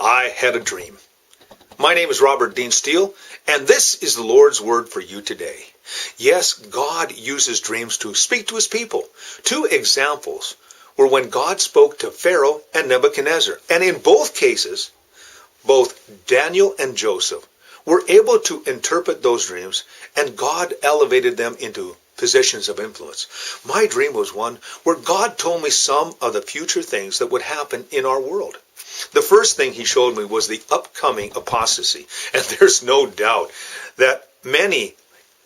I had a dream. My name is Robert Dean Steele, and this is the Lord's Word for you today. Yes, God uses dreams to speak to his people. Two examples were when God spoke to Pharaoh and Nebuchadnezzar. And in both cases, both Daniel and Joseph were able to interpret those dreams, and God elevated them into positions of influence. My dream was one where God told me some of the future things that would happen in our world. The first thing he showed me was the upcoming apostasy. And there's no doubt that many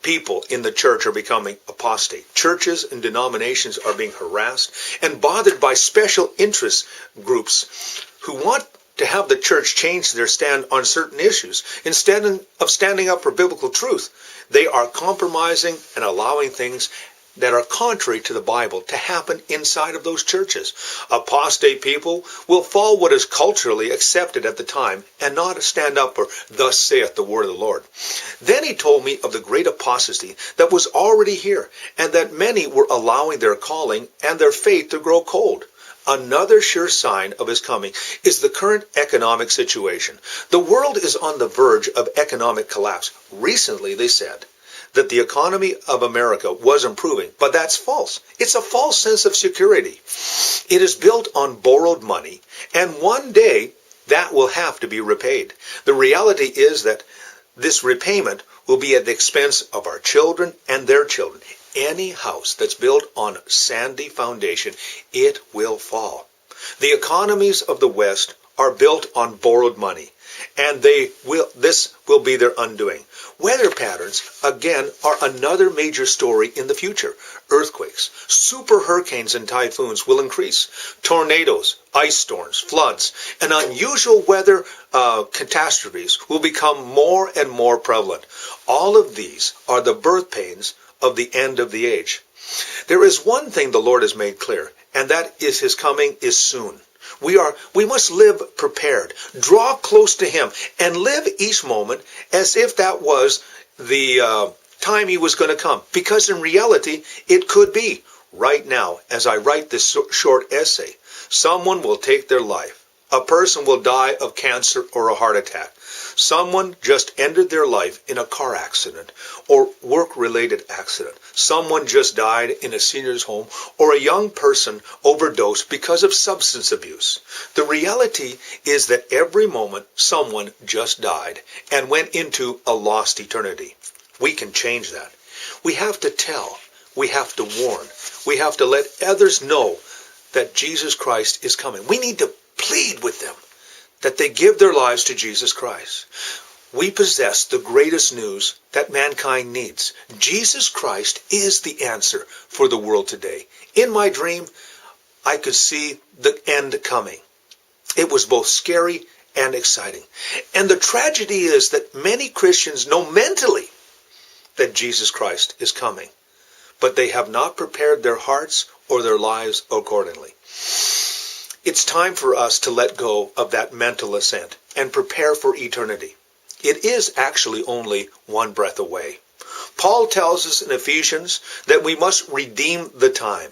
people in the church are becoming apostate. Churches and denominations are being harassed and bothered by special interest groups who want to have the church change their stand on certain issues. Instead of standing up for biblical truth, they are compromising and allowing things that are contrary to the Bible to happen inside of those churches. Apostate people will follow what is culturally accepted at the time and not stand up for thus saith the word of the Lord. Then he told me of the great apostasy that was already here, and that many were allowing their calling and their faith to grow cold. Another sure sign of his coming is the current economic situation. The world is on the verge of economic collapse. Recently, they said that the economy of America was improving, but that's false. It's a false sense of security. It is built on borrowed money, and one day that will have to be repaid. The reality is that this repayment will be at the expense of our children and their children. Any house that's built on sandy foundation, it will fall. The economies of the West are built on borrowed money, and this will be their undoing. Weather patterns, again, are another major story in the future. Earthquakes, super hurricanes and typhoons will increase. Tornadoes, ice storms, floods, and unusual weather catastrophes will become more and more prevalent. All of these are the birth pains of the end of the age. There is one thing the Lord has made clear, and that is his coming is soon. We must live prepared, draw close to him, and live each moment as if that was the time he was going to come. Because in reality, it could be right now, as I write this short essay, someone will take their life. A person will die of cancer or a heart attack. Someone just ended their life in a car accident or work-related accident. Someone just died in a senior's home, or a young person overdosed because of substance abuse. The reality is that every moment someone just died and went into a lost eternity. We can change that. We have to tell. We have to warn. We have to let others know that Jesus Christ is coming. We need to plead with them that they give their lives to Jesus Christ. We possess the greatest news that mankind needs. Jesus Christ is the answer for the world today. In my dream, I could see the end coming. It was both scary and exciting. And the tragedy is that many Christians know mentally that Jesus Christ is coming, but they have not prepared their hearts or their lives accordingly. It's time for us to let go of that mental assent and prepare for eternity. It is actually only one breath away. Paul tells us in Ephesians that we must redeem the time.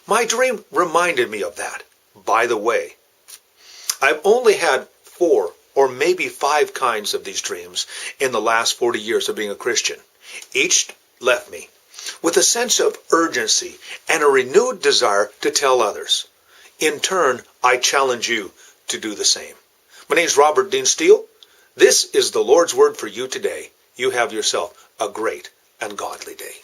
My dream reminded me of that. By the way, I've only had 4 or maybe 5 kinds of these dreams in the last 40 years of being a Christian. Each left me with a sense of urgency and a renewed desire to tell others. In turn, I challenge you to do the same. My name is Robert Dean Steele. This is the Lord's Word for you today. You have yourself a great and godly day.